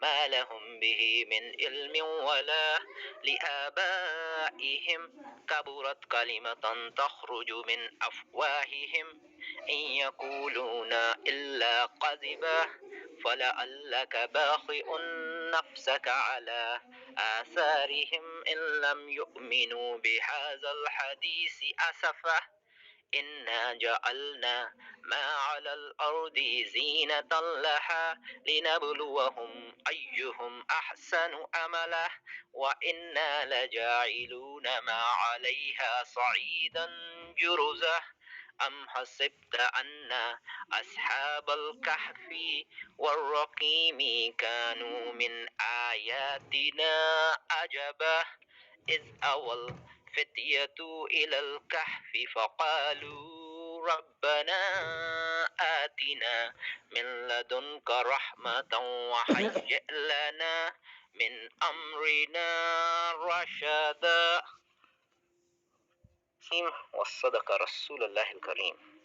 ما لهم به من علم ولا لآبائهم كبرت كلمة تخرج من أفواههم إن يقولون إلا كذبا فلعلك باخع نفسك على آثارهم إن لم يؤمنوا بهذا الحديث أسفا إنا جعلنا ما على الأرض زينة لها لنبلوهم أيهم أحسن أملا وإنا لجاعلون ما عليها صعيدا جرزا أم حسبت أن أصحاب الكهف والرقيم كانوا من آياتنا عجبا إذ أوى الفتية إلى الكهف فقالوا ربنا آتنا من لدنك رحمة وهيئ لنا من أمرنا رشدا والصدق رسول الله الكريم.